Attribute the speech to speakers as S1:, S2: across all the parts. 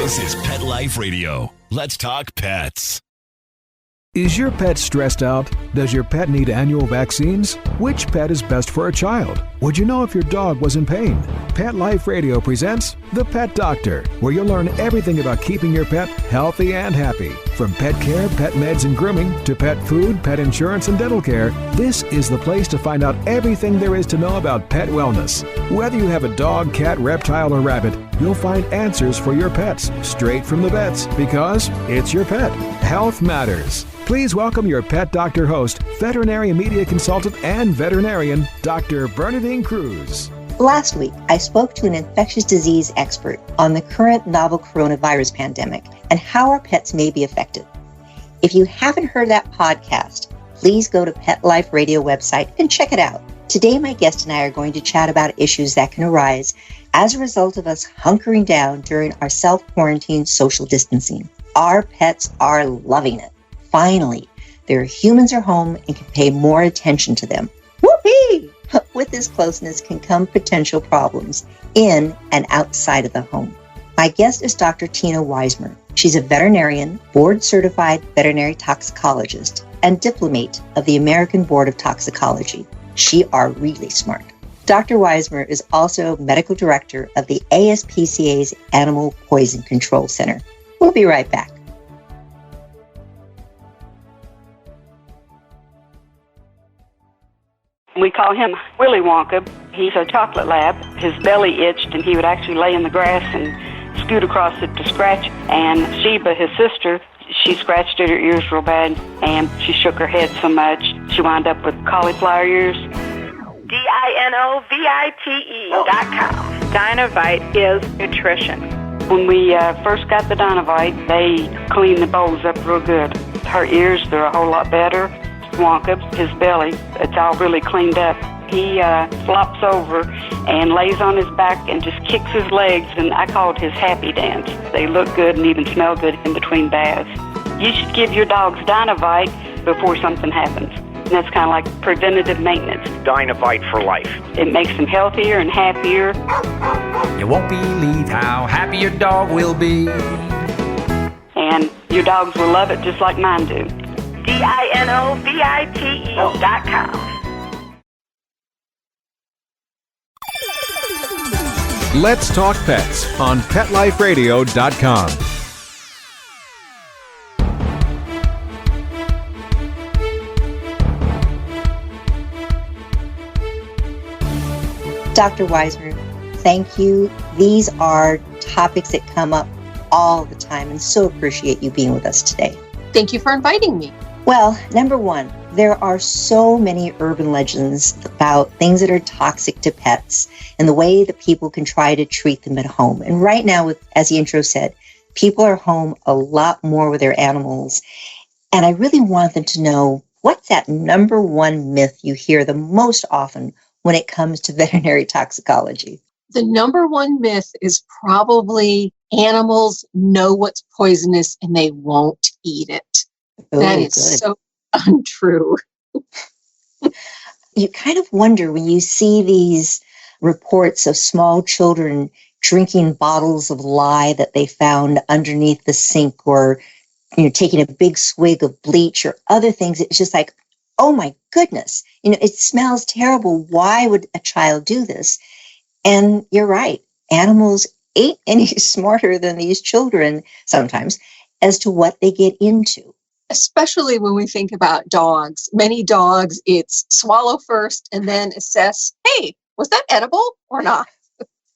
S1: This is Pet Life Radio. Let's talk pets.
S2: Is your pet stressed out? Does your pet need annual vaccines? Which pet is best for a child? Would you know if your dog was in pain? Pet Life Radio presents The Pet Doctor, where you'll learn everything about keeping your pet healthy and happy. From pet care, pet meds and grooming, to pet food, pet insurance, and dental care, this is the place to find out everything there is to know about pet wellness. Whether you have a dog, cat, reptile, or rabbit, you'll find answers for your pets straight from the vets, because it's your pet. Health matters. Please welcome your Pet Doctor host, veterinary media consultant and veterinarian, Dr. Bernadine Cruz.
S3: Last week, I spoke to an infectious disease expert on the current novel coronavirus pandemic and how our pets may be affected. If you haven't heard that podcast, please go to Pet Life Radio website and check it out. Today, my guest and I are going to chat about issues that can arise as a result of us hunkering down during our self-quarantine social distancing. Our pets are loving it. Finally, their humans are home and can pay more attention to them. Whoopee! With this closeness can come potential problems in and outside of the home. My guest is Dr. Tina Wismer. She's a veterinarian, board-certified veterinary toxicologist, and diplomate of the American Board of Toxicology. She are really smart. Dr. Wismer is also medical director of the ASPCA's Animal Poison Control Center. We'll be right back.
S4: We call him Willy Wonka. He's a chocolate lab. His belly itched, and he would actually lay in the grass and scoot across it to scratch. And Sheba, his sister, she scratched at her ears real bad, and she shook her head so much, she wound up with cauliflower ears.
S5: DINOVITE.com. Dinovite is nutrition.
S4: When we first got the Dinovite, they cleaned the bowls up real good. Her ears, they're a whole lot better. Wonka, his belly, it's all really cleaned up. He flops over and lays on his back and just kicks his legs, and I call it his happy dance. They look good and even smell good in between baths. You should give your dogs Dinovite before something happens. And that's kind of like preventative maintenance.
S6: Dinovite for life.
S4: It makes them healthier and happier.
S7: You won't believe how happy your dog will be.
S4: And your dogs will love it just like mine do.
S5: DINOVITE.com.
S2: Let's talk pets on PetLifeRadio.com.
S3: Dr. Wismer, thank you. These are topics that come up all the time, and so appreciate you being with us today.
S8: Thank you for inviting me.
S3: Well, number one, there are so many urban legends about things that are toxic to pets and the way that people can try to treat them at home. And right now, as the intro said, people are home a lot more with their animals. And I really want them to know, what's that number one myth you hear the most often when it comes to veterinary toxicology?
S8: The number one myth is probably animals know what's poisonous and they won't eat it. That is so untrue.
S3: You kind of wonder when you see these reports of small children drinking bottles of lye that they found underneath the sink, or taking a big swig of bleach or other things. It's just like, oh my goodness, it smells terrible. Why would a child do this? And you're right. Animals ain't any smarter than these children sometimes as to what they get into.
S8: Especially when we think about dogs. Many dogs, it's swallow first and then assess, hey, was that edible or not?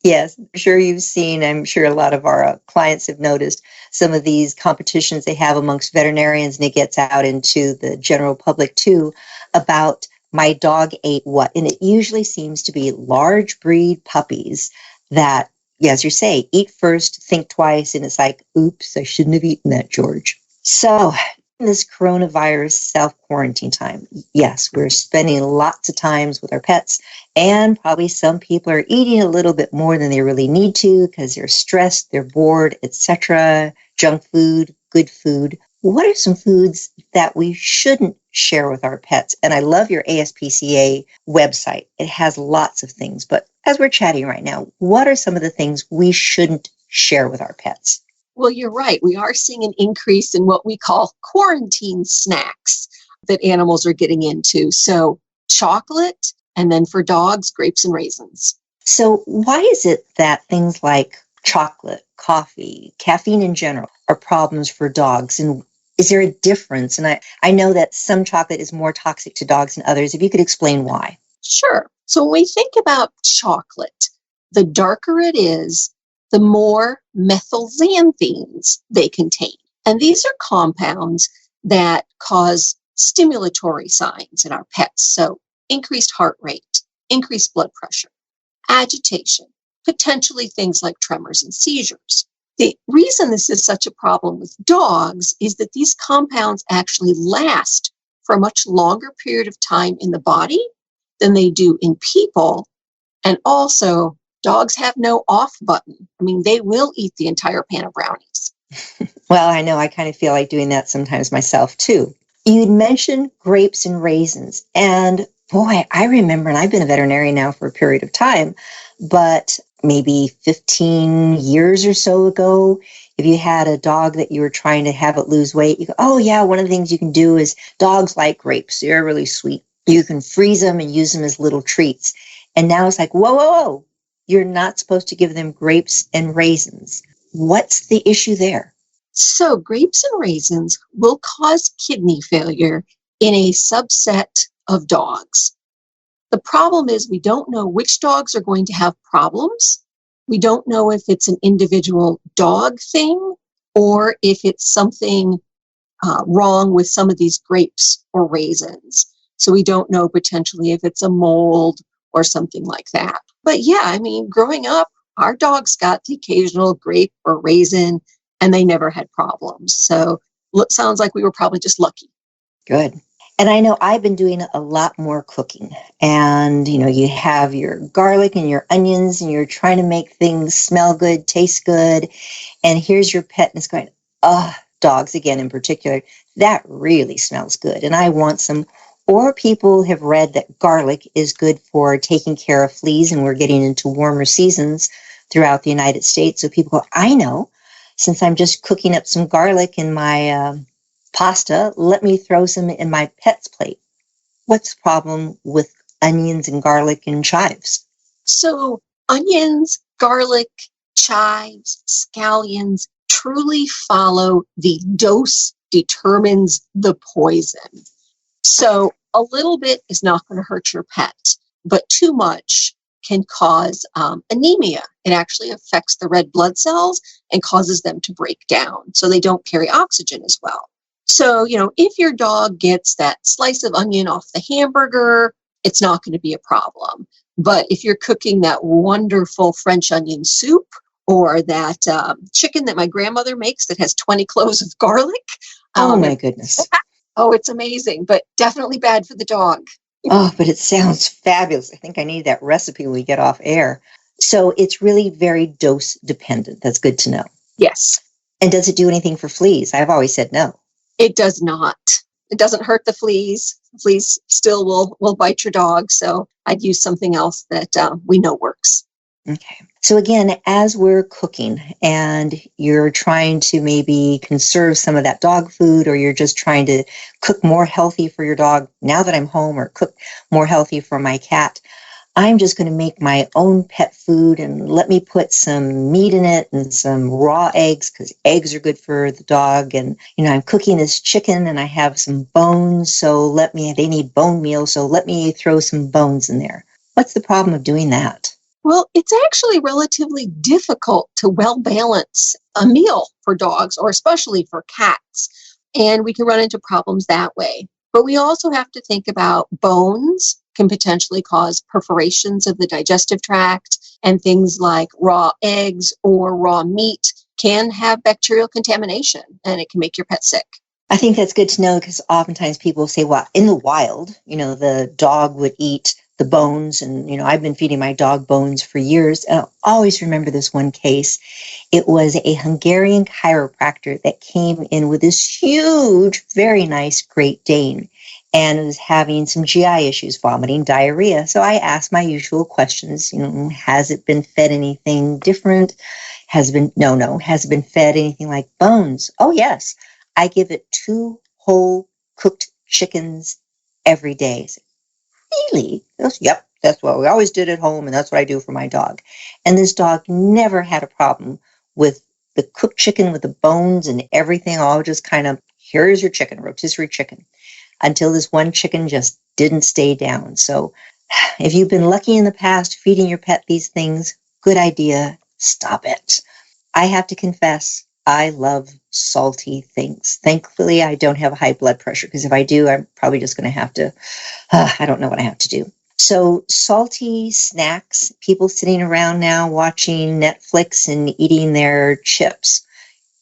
S3: Yes, I'm sure you've seen, I'm sure a lot of our clients have noticed some of these competitions they have amongst veterinarians, and it gets out into the general public too, about my dog ate what. And it usually seems to be large breed puppies that, as you say, eat first, think twice, and it's like, oops, I shouldn't have eaten that, George. So this coronavirus self-quarantine time, yes, we're spending lots of times with our pets, and probably some people are eating a little bit more than they really need to because they're stressed, they're bored, etc. Junk food, good food. What are some foods that we shouldn't share with our pets? And I love your ASPCA website. It has lots of things, but as we're chatting right now, what are some of the things we shouldn't share with our pets?
S8: Well, you're right. We are seeing an increase in what we call quarantine snacks that animals are getting into. So chocolate, and then for dogs, grapes and raisins.
S3: So why is it that things like chocolate, coffee, caffeine in general are problems for dogs? And is there a difference? And I know that some chocolate is more toxic to dogs than others. If you could explain why.
S8: Sure. So when we think about chocolate, the darker it is, the more methylxanthines they contain. And these are compounds that cause stimulatory signs in our pets. So increased heart rate, increased blood pressure, agitation, potentially things like tremors and seizures. The reason this is such a problem with dogs is that these compounds actually last for a much longer period of time in the body than they do in people. And also, dogs have no off button. I mean, they will eat the entire pan of brownies.
S3: Well, I know I kind of feel like doing that sometimes myself too. You'd mentioned grapes and raisins. And boy, I remember, and I've been a veterinarian now for a period of time, but maybe 15 years or so ago, if you had a dog that you were trying to have it lose weight, you go, oh yeah, one of the things you can do is dogs like grapes. They're really sweet. You can freeze them and use them as little treats. And now it's like, whoa. You're not supposed to give them grapes and raisins. What's the issue there?
S8: So grapes and raisins will cause kidney failure in a subset of dogs. The problem is we don't know which dogs are going to have problems. We don't know if it's an individual dog thing or if it's something wrong with some of these grapes or raisins. So we don't know potentially if it's a mold or something like that. But yeah, I mean, growing up, our dogs got the occasional grape or raisin and they never had problems. So it sounds like we were probably just lucky.
S3: Good. And I know I've been doing a lot more cooking. And, you have your garlic and your onions and you're trying to make things smell good, taste good. And here's your pet and it's going, dogs again in particular, that really smells good. And I want some. Or people have read that garlic is good for taking care of fleas, and we're getting into warmer seasons throughout the United States. So people go, I know, since I'm just cooking up some garlic in my pasta, let me throw some in my pet's plate. What's the problem with onions and garlic and chives?
S8: So onions, garlic, chives, scallions truly follow the dose determines the poison. So a little bit is not going to hurt your pet, but too much can cause anemia. It actually affects the red blood cells and causes them to break down, so they don't carry oxygen as well. So, if your dog gets that slice of onion off the hamburger, it's not going to be a problem. But if you're cooking that wonderful French onion soup or that chicken that my grandmother makes that has 20 cloves of garlic.
S3: Oh, my goodness.
S8: Oh, it's amazing, but definitely bad for the dog.
S3: Oh, but it sounds fabulous. I think I need that recipe when we get off air. So it's really very dose dependent. That's good to know.
S8: Yes.
S3: And does it do anything for fleas? I've always said no.
S8: It does not. It doesn't hurt the fleas. Fleas still will bite your dog. So I'd use something else that we know works.
S3: Okay. So again, as we're cooking and you're trying to maybe conserve some of that dog food, or you're just trying to cook more healthy for your dog now that I'm home, or cook more healthy for my cat, I'm just going to make my own pet food and let me put some meat in it and some raw eggs, because eggs are good for the dog. And, I'm cooking this chicken and I have some bones. So they need bone meal. So let me throw some bones in there. What's the problem of doing that?
S8: Well, it's actually relatively difficult to well balance a meal for dogs, or especially for cats. And we can run into problems that way. But we also have to think about bones can potentially cause perforations of the digestive tract, and things like raw eggs or raw meat can have bacterial contamination, and it can make your pet sick.
S3: I think that's good to know, because oftentimes people say, well, in the wild, the dog would eat the bones. And, I've been feeding my dog bones for years. And I'll always remember this one case. It was a Hungarian chiropractor that came in with this huge, very nice Great Dane, and was having some GI issues, vomiting, diarrhea. So I asked my usual questions, has it been fed anything different? has been fed anything like bones? Oh, yes. I give it 2 whole cooked chickens every day. Really? Yep, that's what we always did at home, and that's what I do for my dog. And this dog never had a problem with the cooked chicken with the bones and everything, all just kind of, here's your chicken, rotisserie chicken, until this one chicken just didn't stay down. So if you've been lucky in the past feeding your pet these things, good idea, stop it. I have to confess, I love salty things. Thankfully, I don't have high blood pressure, because if I do, I'm probably just going to have to, I don't know what I have to do. So salty snacks, people sitting around now watching Netflix and eating their chips.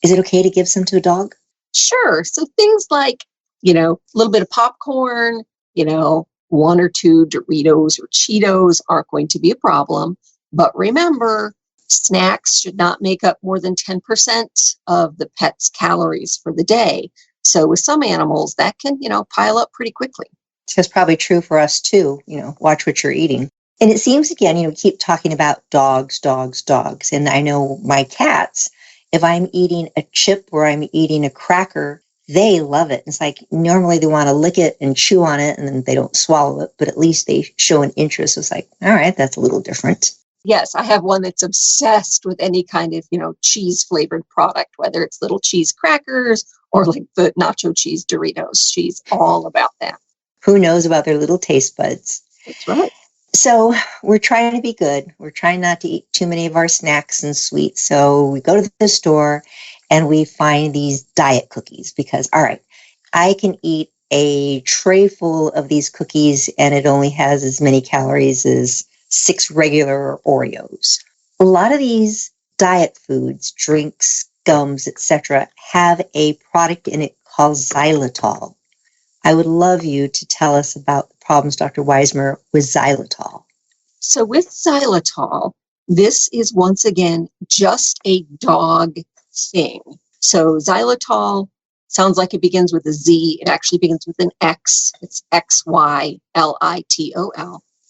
S3: Is it okay to give some to a dog?
S8: Sure. So things like, a little bit of popcorn, 1 or 2 Doritos or Cheetos aren't going to be a problem. But remember, snacks should not make up more than 10% of the pet's calories for the day. So with some animals, that can, pile up pretty quickly.
S3: That's probably true for us too. Watch what you're eating. And it seems, again, we keep talking about dogs. And I know my cats, if I'm eating a chip or I'm eating a cracker, they love it. It's like normally they want to lick it and chew on it and then they don't swallow it, but at least they show an interest. It's like, all right, that's a little different.
S8: Yes, I have one that's obsessed with any kind of, cheese flavored product, whether it's little cheese crackers or like the nacho cheese Doritos. She's all about that.
S3: Who knows about their little taste buds?
S8: That's right.
S3: So we're trying to be good. We're trying not to eat too many of our snacks and sweets. So we go to the store and we find these diet cookies because, all right, I can eat a tray full of these cookies and it only has as many calories as 6 regular Oreos. A lot of these diet foods, drinks, gums, etc., have a product in it called xylitol. I would love you to tell us about the problems, Dr. Wismer, with xylitol.
S8: So with xylitol, this is once again just a dog thing. So xylitol sounds like it begins with a Z. It actually begins with an X. It's XYLITOL.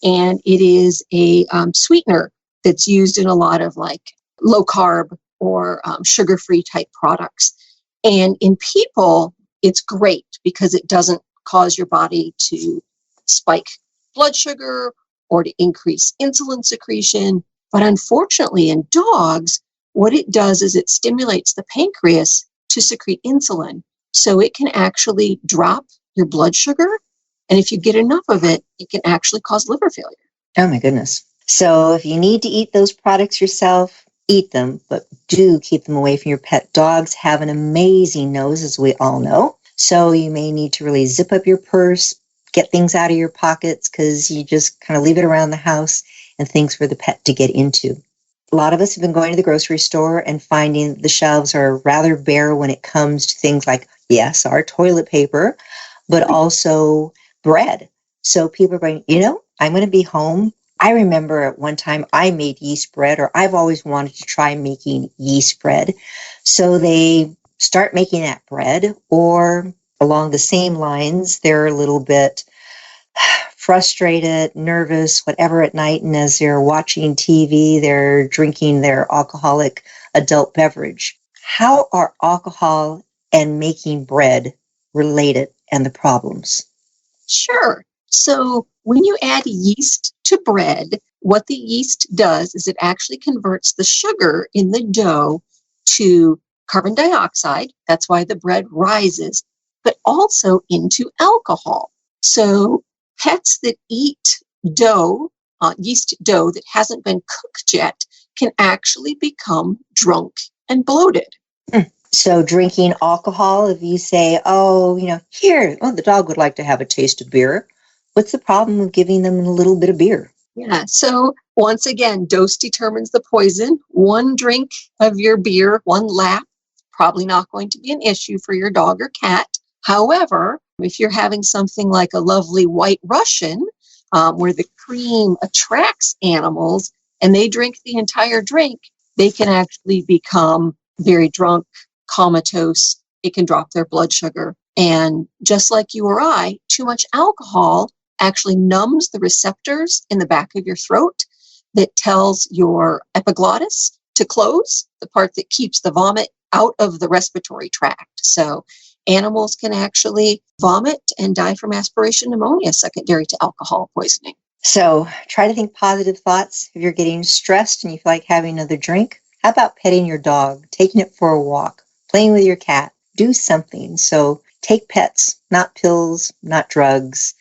S8: And it is a sweetener that's used in a lot of like low carb or sugar-free type products. And in people, it's great because it doesn't cause your body to spike blood sugar or to increase insulin secretion. But unfortunately, in dogs, what it does is it stimulates the pancreas to secrete insulin. So it can actually drop your blood sugar. And if you get enough of it, it can actually cause liver failure.
S3: Oh, my goodness. So if you need to eat those products yourself, eat them, but do keep them away from your pet. Dogs have an amazing nose, as we all know. So you may need to really zip up your purse, get things out of your pockets because you just kind of leave it around the house and things for the pet to get into. A lot of us have been going to the grocery store and finding the shelves are rather bare when it comes to things like, yes, our toilet paper, but also bread. So people are going, I'm going to be home. I remember at one time I made yeast bread, or I've always wanted to try making yeast bread. So they start making that bread, or along the same lines, they're a little bit frustrated, nervous, whatever at night. And as they're watching TV, they're drinking their alcoholic adult beverage. How are alcohol and making bread related and the problems?
S8: Sure. So when you add yeast to bread, what the yeast does is it actually converts the sugar in the dough to carbon dioxide. That's why the bread rises, but also into alcohol. So pets that eat dough, yeast dough that hasn't been cooked yet, can actually become drunk and bloated.
S3: So drinking alcohol, if you say, the dog would like to have a taste of beer, what's the problem with giving them a little bit of beer?
S8: Yeah, so once again, dose determines the poison. 1 drink of your beer, 1 lap, probably not going to be an issue for your dog or cat. However, if you're having something like a lovely White Russian, where the cream attracts animals and they drink the entire drink, they can actually become very drunk, comatose. It can drop their blood sugar. And just like you or I, too much alcohol actually numbs the receptors in the back of your throat that tells your epiglottis to close, the part that keeps the vomit out of the respiratory tract. So animals can actually vomit and die from aspiration pneumonia secondary to alcohol poisoning.
S3: So try to think positive thoughts. If you're getting stressed and you feel like having another drink, how about petting your dog, taking it for a walk, playing with your cat? Do something. So take pets, not pills, not drugs.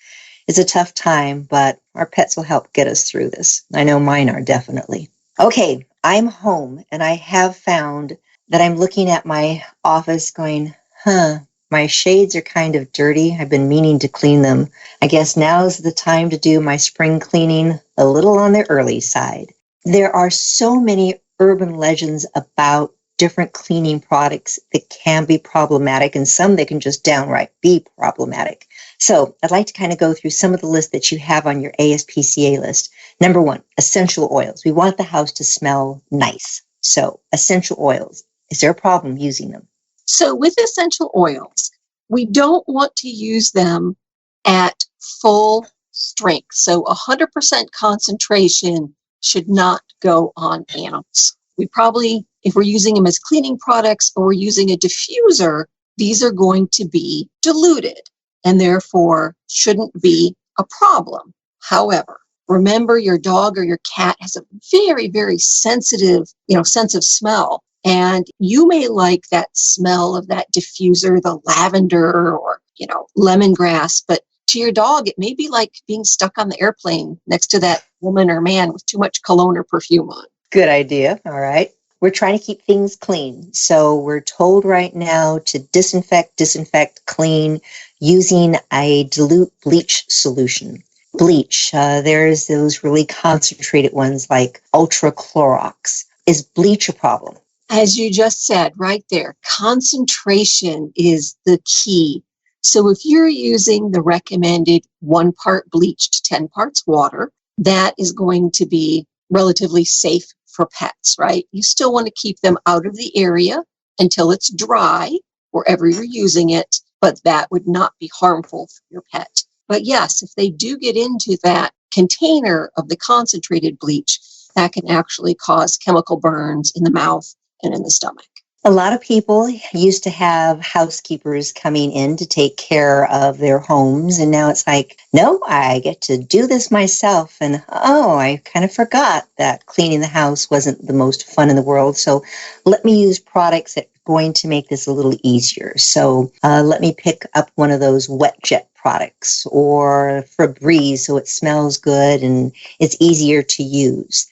S3: It's a tough time, but our pets will help get us through this. I know mine are definitely. Okay, I'm home and I have found that I'm looking at my office going, my shades are kind of dirty. I've been meaning to clean them. I guess now's the time to do my spring cleaning a little on the early side. There are so many urban legends about different cleaning products that can be problematic, and some that can just downright be problematic. So I'd like to kind of go through some of the lists that you have on your ASPCA list. Number 1, essential oils. We want the house to smell nice. So essential oils. Is there a problem using them?
S8: So with essential oils, we don't want to use them at full strength. So 100% concentration should not go on animals. We probably, if we're using them as cleaning products or we're using a diffuser, these are going to be diluted and therefore shouldn't be a problem. However, remember your dog or your cat has a very, very sensitive, sense of smell. And you may like that smell of that diffuser, the lavender or, lemongrass, but to your dog, it may be like being stuck on the airplane next to that woman or man with too much cologne or perfume on.
S3: Good idea. All right. We're trying to keep things clean. So we're told right now to disinfect, clean using a dilute bleach solution. Bleach, there's those really concentrated ones like Ultra Clorox. Is bleach a problem?
S8: As you just said right there, concentration is the key. So if you're using the recommended 1 part bleach to 10 parts water, that is going to be relatively safe for pets, right? You still want to keep them out of the area until it's dry, wherever you're using it, but that would not be harmful for your pet. But yes, if they do get into that container of the concentrated bleach, that can actually cause chemical burns in the mouth and in the stomach.
S3: A lot of people used to have housekeepers coming in to take care of their homes, and now it's like, no, I get to do this myself, and I kind of forgot that cleaning the house wasn't the most fun in the world, so let me use products that are going to make this a little easier. So let me pick up one of those wet jet products or Febreze so it smells good and it's easier to use.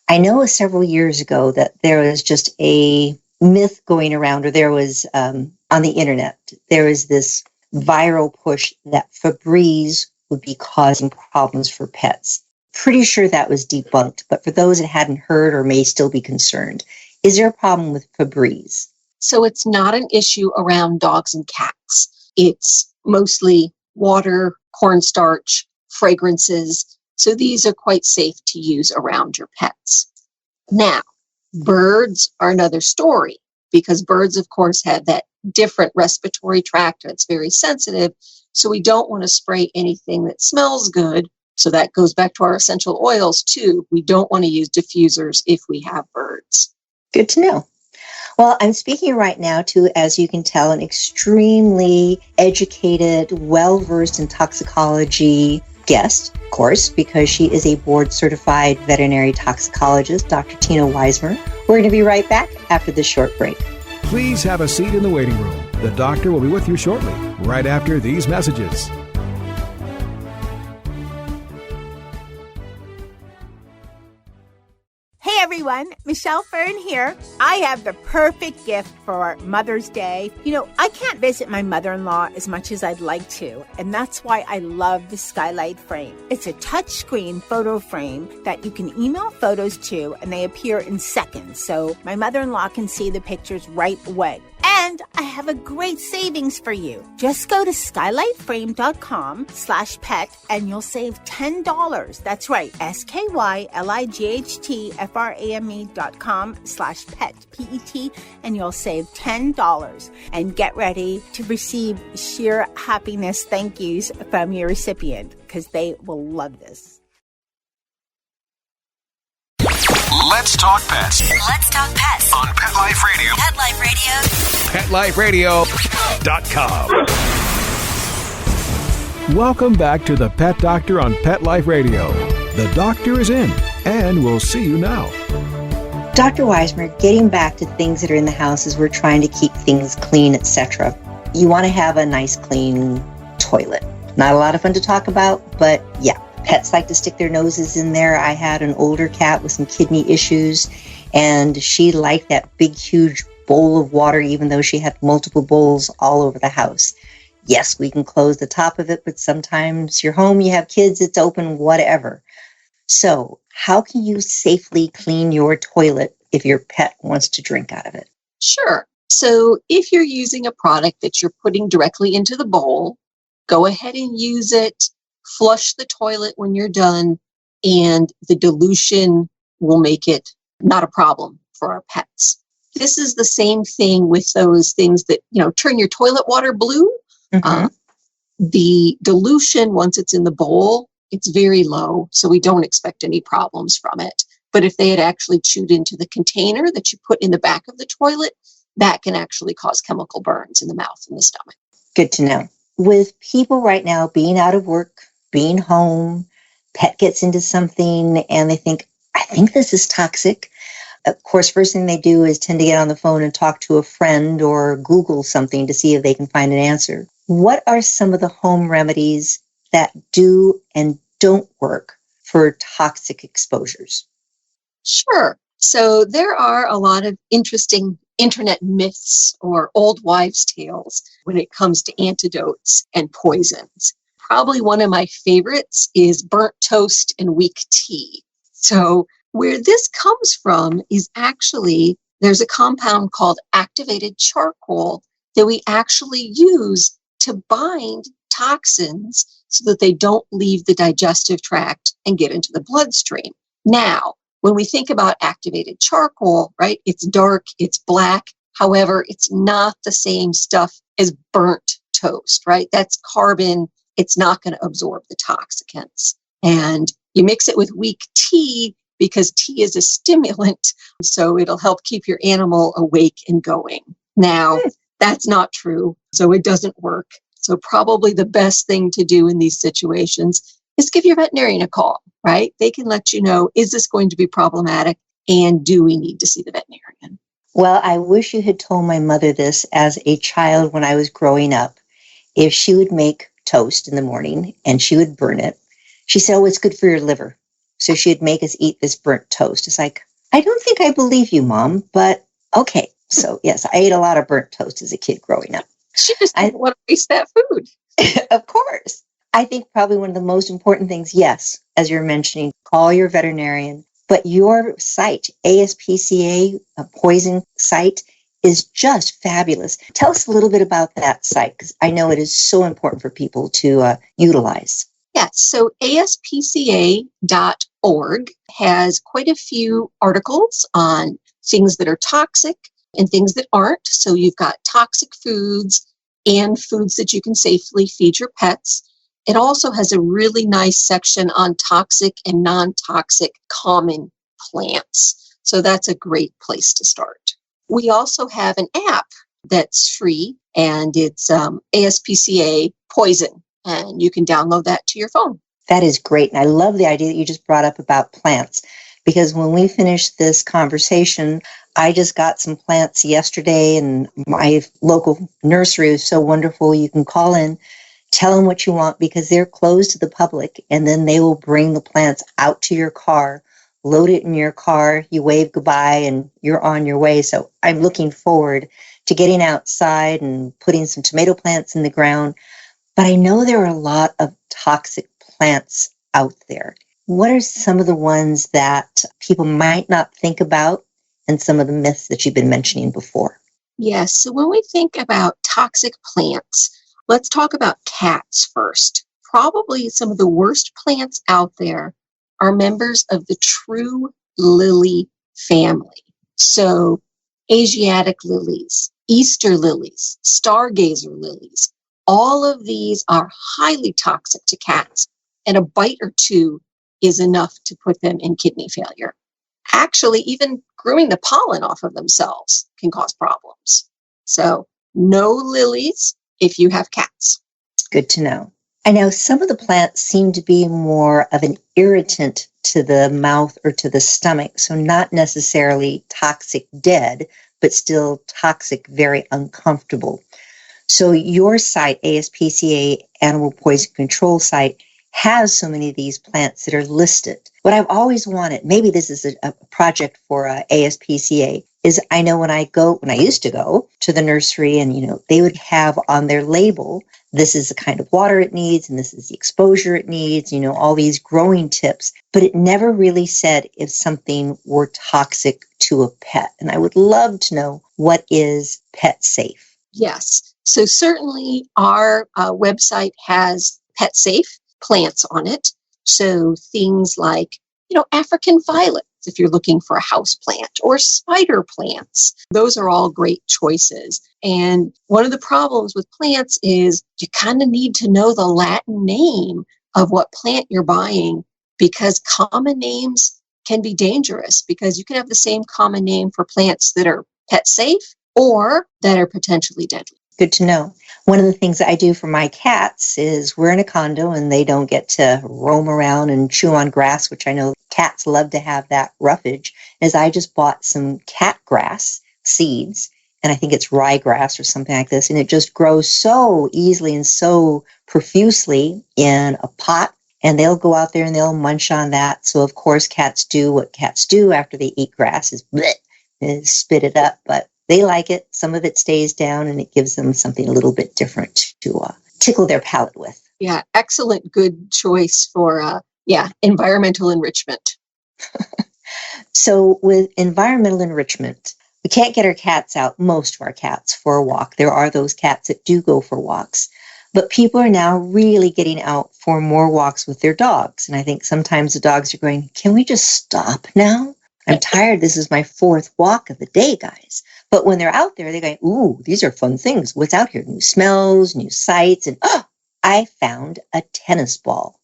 S3: I know several years ago that there was just a myth going around, or there was on the internet, there was this viral push that Febreze would be causing problems for pets. Pretty sure that was debunked, but for those that hadn't heard or may still be concerned, is there a problem with Febreze?
S8: So it's not an issue around dogs and cats. It's mostly water, cornstarch, fragrances. So these are quite safe to use around your pets. Now, birds are another story because birds, of course, have that different respiratory tract that's very sensitive. So we don't want to spray anything that smells good. So that goes back to our essential oils too. We don't want to use diffusers if we have birds.
S3: Good to know. Well, I'm speaking right now to, as you can tell, an extremely educated, well-versed in toxicology guest, of course, because she is a board-certified veterinary toxicologist, Dr. Tina Wismer. We're going to be right back after this short break.
S2: Please have a seat in the waiting room. The doctor will be with you shortly, right after these messages.
S6: Hey everyone, Michelle Fern here. I have the perfect gift for Mother's Day. I can't visit my mother-in-law as much as I'd like to, and that's why I love the Skylight Frame. It's a touchscreen photo frame that you can email photos to, and they appear in seconds, so my mother-in-law can see the pictures right away. And I have a great savings for you. Just go to skylightframe.com/pet and you'll save $10. That's right, skylightframe.com/pet, PET, and you'll save $10. And get ready to receive sheer happiness thank yous from your recipient because they will love this.
S1: Let's talk pets
S9: Let's talk pets
S1: on Pet Life Radio.
S9: Pet Life Radio.
S1: PetLifeRadio.com.
S2: Welcome back to the Pet Doctor on Pet Life Radio. The doctor is in, and we'll see you now.
S3: Dr. Wismer, getting back to things that are in the house as we're trying to keep things clean, etc. You want to have a nice, clean toilet. Not a lot of fun to talk about, but yeah, pets like to stick their noses in there. I had an older cat with some kidney issues, and she liked that big, huge bowl of water, even though she had multiple bowls all over the house. Yes, we can close the top of it, but sometimes you're home, you have kids, it's open, whatever. So how can you safely clean your toilet if your pet wants to drink out of it?
S8: Sure. So if you're using a product that you're putting directly into the bowl, go ahead and use it, flush the toilet when you're done, and the dilution will make it not a problem for our pets. This is the same thing with those things that, turn your toilet water blue.
S3: Mm-hmm.
S8: The dilution, once it's in the bowl, it's very low, so we don't expect any problems from it. But if they had actually chewed into the container that you put in the back of the toilet, that can actually cause chemical burns in the mouth and the stomach.
S3: Good to know. With people right now being out of work, being home, pet gets into something and they think, I think this is toxic. Of course, first thing they do is tend to get on the phone and talk to a friend or Google something to see if they can find an answer. What are some of the home remedies that do and don't work for toxic exposures?
S8: Sure. So there are a lot of interesting internet myths or old wives' tales when it comes to antidotes and poisons. Probably one of my favorites is burnt toast and weak tea. So where this comes from is actually there's a compound called activated charcoal that we actually use to bind toxins so that they don't leave the digestive tract and get into the bloodstream. Now, when we think about activated charcoal, right, it's dark, it's black. However, it's not the same stuff as burnt toast, right? That's carbon. It's not going to absorb the toxicants. And you mix it with weak tea because tea is a stimulant, so it'll help keep your animal awake and going. Now, that's not true, so it doesn't work. So probably the best thing to do in these situations is give your veterinarian a call, right? They can let you know, is this going to be problematic, and do we need to see the veterinarian?
S3: Well, I wish you had told my mother this as a child when I was growing up. If she would make toast in the morning and she would burn it, she said, oh, it's good for your liver. So she'd make us eat this burnt toast. It's like, I don't think I believe you, Mom, but okay. So yes, I ate a lot of burnt toast as a kid growing up.
S8: She just didn't want to waste that food.
S3: Of course. I think probably one of the most important things, yes, as you're mentioning, call your veterinarian. But your site, ASPCA, a poison site, is just fabulous. Tell us a little bit about that site, because I know it is so important for people to utilize.
S8: Yes, so ASPCA.org has quite a few articles on things that are toxic and things that aren't. So you've got toxic foods and foods that you can safely feed your pets. It also has a really nice section on toxic and non-toxic common plants. So that's a great place to start. We also have an app that's free, and it's ASPCA Poison, and you can download that to your phone.
S3: That is great. And I love the idea that you just brought up about plants, because when we finish this conversation, I just got some plants yesterday, and my local nursery is so wonderful. You can call in, tell them what you want, because they're closed to the public, and then they will bring the plants out to your car, load it in your car, you wave goodbye, and you're on your way. So I'm looking forward to getting outside and putting some tomato plants in the ground. But I know there are a lot of toxic plants out there. What are some of the ones that people might not think about, and some of the myths that you've been mentioning before?
S8: Yes, so when we think about toxic plants, let's talk about cats first. Probably some of the worst plants out there are members of the true lily family. So Asiatic lilies, Easter lilies, stargazer lilies, all of these are highly toxic to cats, and a bite or two is enough to put them in kidney failure. actually even growing the pollen off of themselves can cause problems. So no lilies if you have cats.
S3: Good to know. I know some of the plants seem to be more of an irritant to the mouth or to the stomach, so not necessarily toxic dead, but still toxic, very uncomfortable. So your site, ASPCA Animal Poison Control site, has so many of these plants that are listed. What I've always wanted, maybe this is a project for ASPCA, is I know when I used to go to the nursery and, they would have on their label, this is the kind of water it needs and this is the exposure it needs, all these growing tips, but it never really said if something were toxic to a pet. And I would love to know what is pet safe.
S8: Yes. So certainly our website has pet safe plants on it. So things like, African violets, if you're looking for a house plant, or spider plants. Those are all great choices. And one of the problems with plants is you kind of need to know the Latin name of what plant you're buying, because common names can be dangerous, because you can have the same common name for plants that are pet safe or that are potentially deadly.
S3: Good to know. One of the things that I do for my cats is we're in a condo and they don't get to roam around and chew on grass, which I know cats love to have that roughage, is I just bought some cat grass seeds, and I think it's ryegrass or something like this, and it just grows so easily and so profusely in a pot, and they'll go out there and they'll munch on that. So of course cats do what cats do after they eat grass, is bleh, and spit it up, but they like it. Some of it stays down and it gives them something a little bit different to tickle their palate with.
S8: Yeah, excellent, good choice for, environmental enrichment.
S3: So with environmental enrichment, we can't get our cats out, most of our cats, for a walk. There are those cats that do go for walks. But people are now really getting out for more walks with their dogs. And I think sometimes the dogs are going, can we just stop now? I'm tired. This is my 4th walk of the day, guys. But when they're out there, they're going, ooh, these are fun things. What's out here? New smells, new sights. And I found a tennis ball.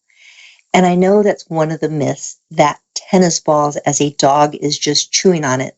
S3: And I know that's one of the myths, that tennis balls, as a dog is just chewing on it,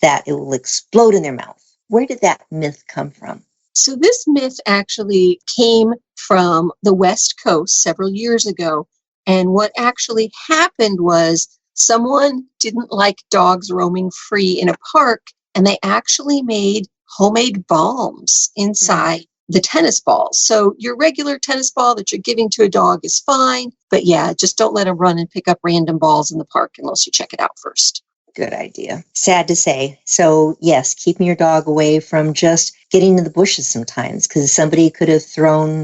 S3: that it will explode in their mouth. Where did that myth come from?
S8: So this myth actually came from the West Coast several years ago. And what actually happened was someone didn't like dogs roaming free in a park, and they actually made homemade balms inside the tennis balls. So your regular tennis ball that you're giving to a dog is fine, but just don't let them run and pick up random balls in the park unless you check it out first.
S3: Good idea. Sad to say. So yes, keeping your dog away from just getting in the bushes sometimes, because somebody could have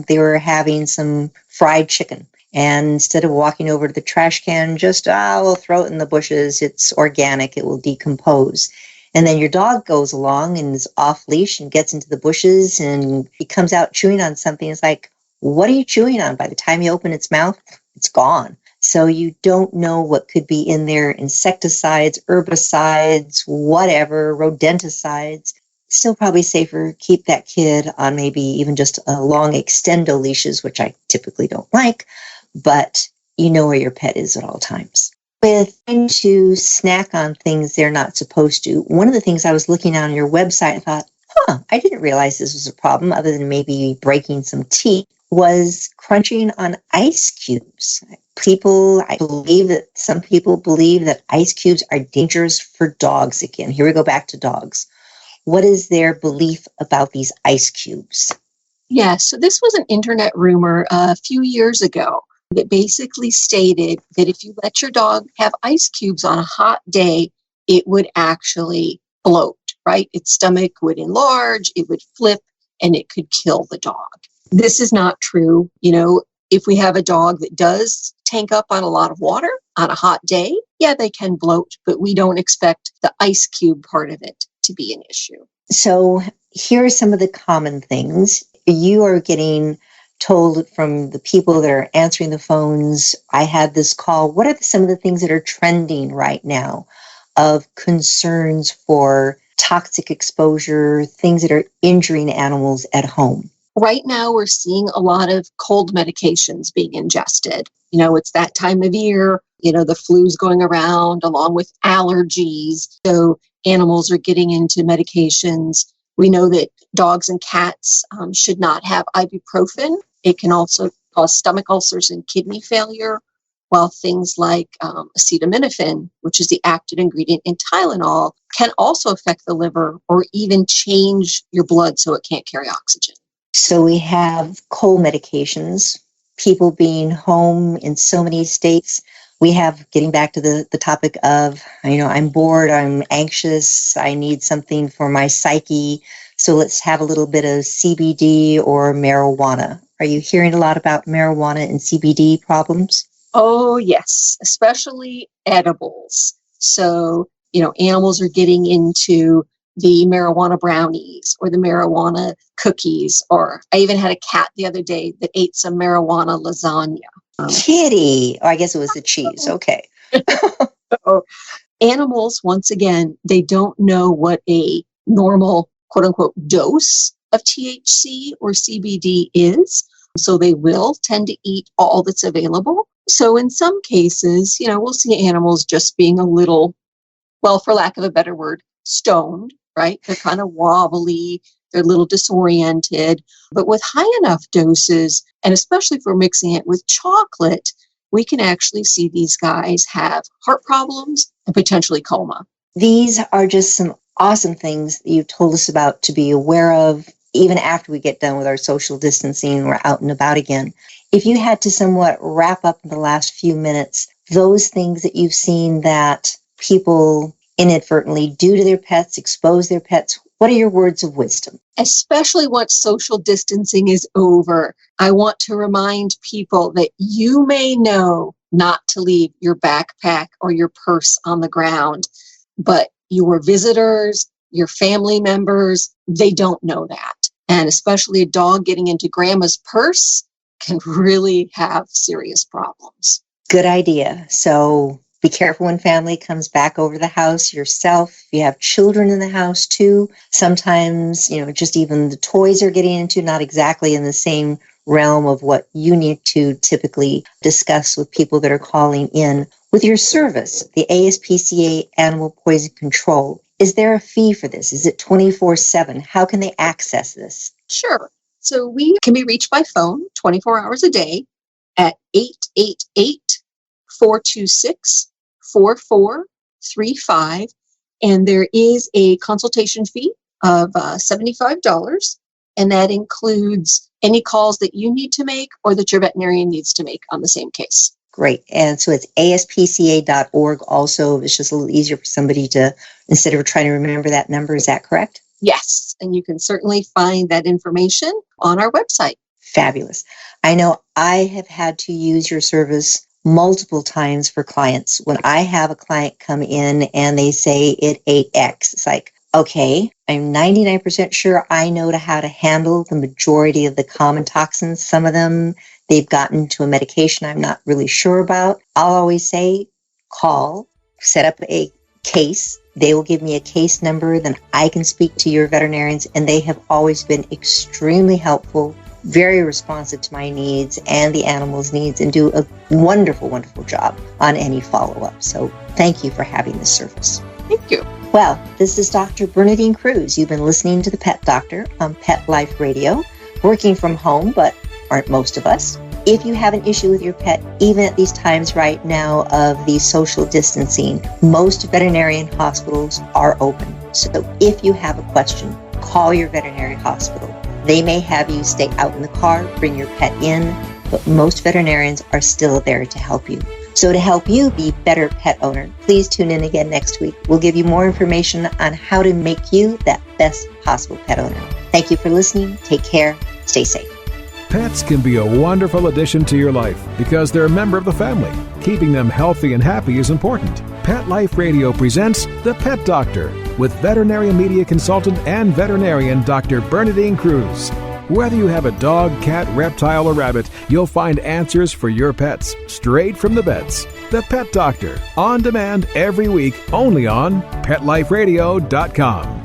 S3: they were having some fried chicken. And instead of walking over to the trash can, just, we'll throw it in the bushes. It's organic. It will decompose. And then your dog goes along and is off leash and gets into the bushes and he comes out chewing on something. It's like, what are you chewing on? By the time you open its mouth, it's gone. So you don't know what could be in there. Insecticides, herbicides, whatever, rodenticides. Still probably safer, keep that kid on maybe even just a long extendo leashes, which I typically don't like, but you know where your pet is at all times. With trying to snack on things they're not supposed to, one of the things I was looking on your website and thought, I didn't realize this was a problem other than maybe breaking some teeth, was crunching on ice cubes. Some people believe that ice cubes are dangerous for dogs again. Here we go back to dogs. What is their belief about these ice cubes?
S8: Yeah, so this was an internet rumor a few years ago that basically stated that if you let your dog have ice cubes on a hot day, it would actually bloat, right? Its stomach would enlarge, it would flip, and it could kill the dog. This is not true. If we have a dog that does tank up on a lot of water on a hot day, they can bloat, but we don't expect the ice cube part of it to be an issue.
S3: So here are some of the common things. You are getting told from the people that are answering the phones, I had this call. What are some of the things that are trending right now of concerns for toxic exposure, things that are injuring animals at home?
S8: Right now, we're seeing a lot of cold medications being ingested. It's that time of year, the flu's going around along with allergies. So animals are getting into medications. We know that dogs and cats should not have ibuprofen. It can also cause stomach ulcers and kidney failure, while things like acetaminophen, which is the active ingredient in Tylenol, can also affect the liver or even change your blood so it can't carry oxygen.
S3: So we have cold medications, people being home in so many states. We have, getting back to the topic of, I'm bored, I'm anxious, I need something for my psyche. So let's have a little bit of CBD or marijuana. Are you hearing a lot about marijuana and CBD problems?
S8: Oh, yes, especially edibles. So, animals are getting into the marijuana brownies or the marijuana cookies, or I even had a cat the other day that ate some marijuana lasagna.
S3: Kitty. Oh, I guess it was the cheese. Okay.
S8: Animals, once again, they don't know what a normal, quote unquote, dose of THC or CBD is. So they will tend to eat all that's available. So in some cases, we'll see animals just being a little, well, for lack of a better word, stoned, right? They're kind of wobbly, they're a little disoriented. But with high enough doses, and especially if we're mixing it with chocolate, we can actually see these guys have heart problems and potentially coma.
S3: These are just some awesome things that you've told us about to be aware of, even after we get done with our social distancing and we're out and about again. If you had to somewhat wrap up in the last few minutes, those things that you've seen that people inadvertently do to their pets, expose their pets, what are your words of wisdom?
S8: Especially once social distancing is over, I want to remind people that you may know not to leave your backpack or your purse on the ground, but your visitors, your family members, they don't know that. And especially a dog getting into grandma's purse can really have serious problems.
S3: Good idea. So be careful when family comes back over the house, yourself. If you have children in the house too, sometimes, just even the toys are getting into, not exactly in the same realm of what you need to typically discuss with people that are calling in. With your service, the ASPCA Animal Poison Control, is there a fee for this? Is it 24/7? How can they access this?
S8: Sure. So we can be reached by phone 24 hours a day at 888-426-4435. And there is a consultation fee of $75. And that includes any calls that you need to make or that your veterinarian needs to make on the same case.
S3: Great. And so it's ASPCA.org also. It's just a little easier for somebody to, instead of trying to remember that number. Is that correct?
S8: Yes. And you can certainly find that information on our website.
S3: Fabulous. I know I have had to use your service multiple times for clients. When I have a client come in and they say it ate X, it's like, okay, I'm 99% sure I know how to handle the majority of the common toxins. Some of them, they've gotten to a medication I'm not really sure about. I'll always say, call, set up a case. They will give me a case number, then I can speak to your veterinarians, and they have always been extremely helpful, very responsive to my needs and the animals' needs, and do a wonderful, wonderful job on any follow-up. So thank you for having this service.
S8: Thank you.
S3: Well, this is Dr. Bernadine Cruz. You've been listening to The Pet Doctor on Pet Life Radio, working from home, but aren't most of us. If you have an issue with your pet, even at these times right now of the social distancing, most veterinarian hospitals are open. So if you have a question, call your veterinary hospital. They may have you stay out in the car, bring your pet in, but most veterinarians are still there to help you. So to help you be a better pet owner, please tune in again next week. We'll give you more information on how to make you that best possible pet owner. Thank you for listening. Take care. Stay safe.
S2: Pets can be a wonderful addition to your life because they're a member of the family. Keeping them healthy and happy is important. Pet Life Radio presents The Pet Doctor with veterinary media consultant and veterinarian Dr. Bernadine Cruz. Whether you have a dog, cat, reptile, or rabbit, you'll find answers for your pets straight from the vets. The Pet Doctor, on demand every week, only on PetLifeRadio.com.